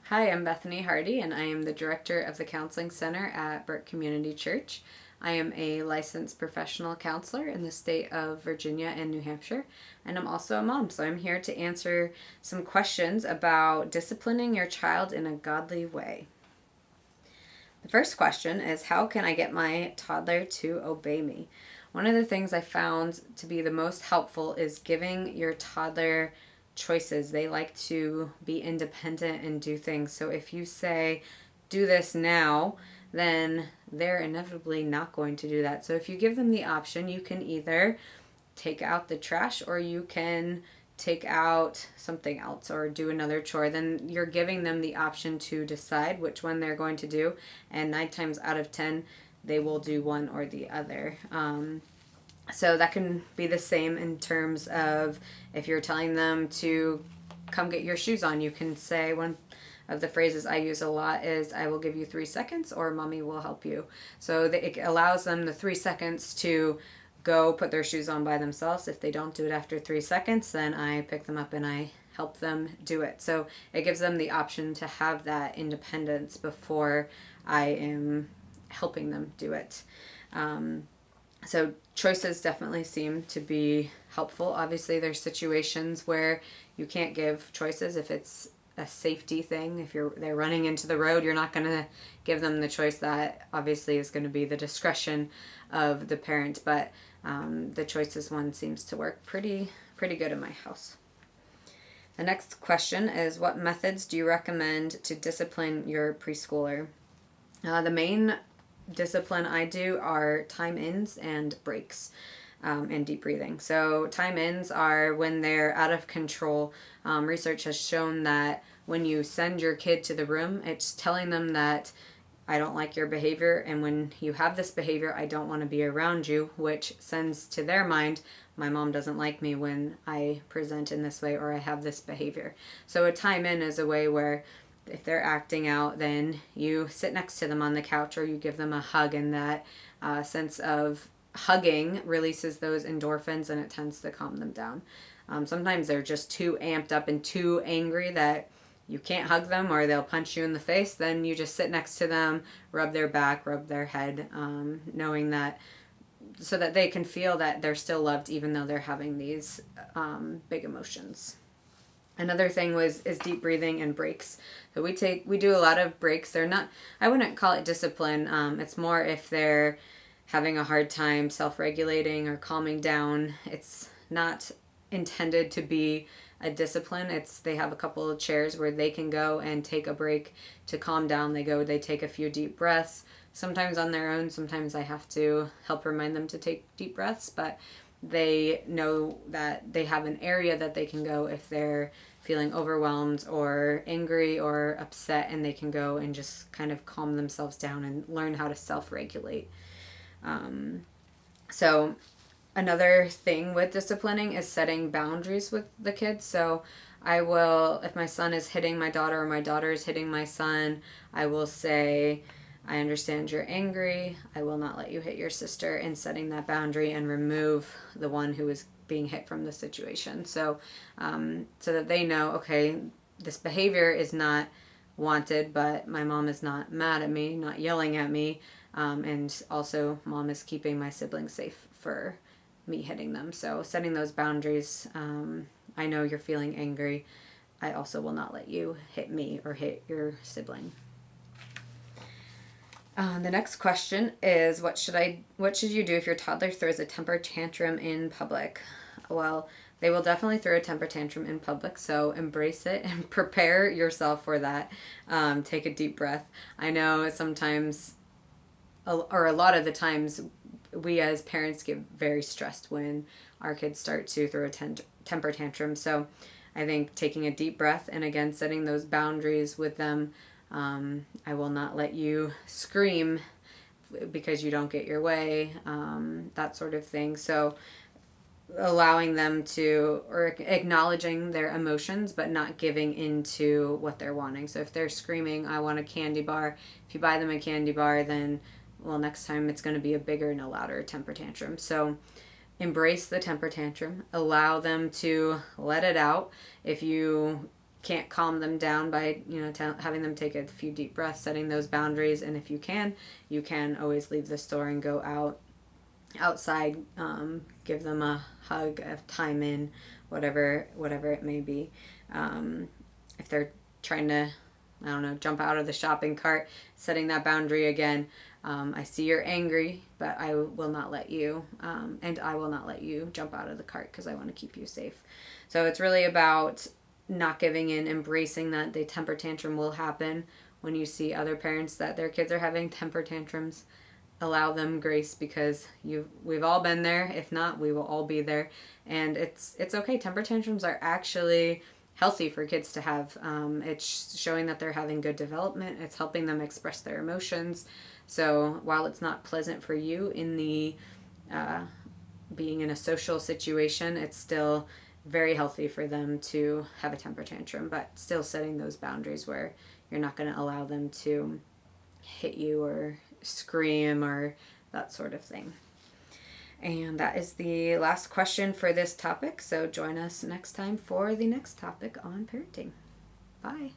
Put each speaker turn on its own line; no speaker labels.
Hi, I'm Bethany Hardy, and I am the director of the Counseling Center at Burke Community Church. I am a licensed professional counselor in the state of Virginia and New Hampshire, and I'm also a mom, so I'm here to answer some questions about disciplining your child in a godly way. The first question is, how can I get my toddler to obey me? One of the things I found to be the most helpful is giving your toddler choices. They like to be independent and do things. So if you say, do this now, then they're inevitably not going to do that. So if you give them the option, you can either take out the trash or you can take out something else or do another chore. Then you're giving them the option to decide which one they're going to do, and 9 times out of 10 they will do one or the other. So that can be the same in terms of if you're telling them to come get your shoes on, you can say, one of the phrases I use a lot is, I will give you 3 seconds or mommy will help you. So it allows them the 3 seconds to go put their shoes on by themselves. If they don't do it after 3 seconds, then I pick them up and I help them do it. So it gives them the option to have that independence before I am helping them do it. So choices definitely seem to be helpful. Obviously, there's situations where you can't give choices if it's a safety thing. If they're running into the road, you're not going to give them the choice. That obviously is going to be the discretion of the parent. But the choices one seems to work pretty good in my house. The next question is, what methods do you recommend to discipline your preschooler? The main discipline I do are time ins and breaks, and deep breathing. So time ins are when they're out of control. Research has shown that when you send your kid to the room, it's telling them that I don't like your behavior, and when you have this behavior, I don't want to be around you, which sends to their mind, my mom doesn't like me when I present in this way or I have this behavior. So a time in is a way where if they're acting out, then you sit next to them on the couch or you give them a hug, and that sense of hugging releases those endorphins and it tends to calm them down. Sometimes they're just too amped up and too angry that you can't hug them or they'll punch you in the face. Then you just sit next to them, rub their back, rub their head, knowing that, so that they can feel that they're still loved even though they're having these big emotions. Another thing is deep breathing and breaks. So we do a lot of breaks. They're not, I wouldn't call it discipline. It's more if they're having a hard time self-regulating or calming down. It's not intended to be a discipline. They have a couple of chairs where they can go and take a break to calm down. They take a few deep breaths, sometimes on their own. Sometimes I have to help remind them to take deep breaths, but they know that they have an area that they can go if they're feeling overwhelmed or angry or upset, and they can go and just kind of calm themselves down and learn how to self-regulate. So another thing with disciplining is setting boundaries with the kids. So I will, if my son is hitting my daughter or my daughter is hitting my son, I will say, I understand you're angry. I will not let you hit your sister, and setting that boundary and remove the one who is being hit from the situation. So that they know, okay, this behavior is not wanted, but my mom is not mad at me, not yelling at me. And also mom is keeping my siblings safe for me hitting them. So setting those boundaries. I know you're feeling angry. I also will not let you hit me or hit your sibling. The next question is, what should you do if your toddler throws a temper tantrum in public? Well, they will definitely throw a temper tantrum in public, so embrace it and prepare yourself for that. Take a deep breath. I know sometimes, or a lot of the times, we as parents get very stressed when our kids start to throw a temper tantrum. So I think taking a deep breath and again setting those boundaries with them. I will not let you scream because you don't get your way, that sort of thing. So allowing them to, or acknowledging their emotions, but not giving into what they're wanting. So if they're screaming, I want a candy bar, if you buy them a candy bar, then, well, next time it's going to be a bigger and a louder temper tantrum. So embrace the temper tantrum, allow them to let it out. If you can't calm them down by, having them take a few deep breaths, setting those boundaries. And if you can always leave the store and go outside, give them a hug, a time in, whatever it may be. If they're trying to, jump out of the shopping cart, setting that boundary again. I see you're angry, but I will not let you, and I will not let you jump out of the cart because I want to keep you safe. So it's really about not giving in, embracing that the temper tantrum will happen. When you see other parents that their kids are having temper tantrums, allow them grace, because we've all been there. If not, we will all be there. And it's okay. Temper tantrums are actually healthy for kids to have. It's showing that they're having good development. It's helping them express their emotions. So while it's not pleasant for you in the being in a social situation, it's still very healthy for them to have a temper tantrum, but still setting those boundaries where you're not going to allow them to hit you or scream or that sort of thing. And that is the last question for this topic. So join us next time for the next topic on parenting. Bye.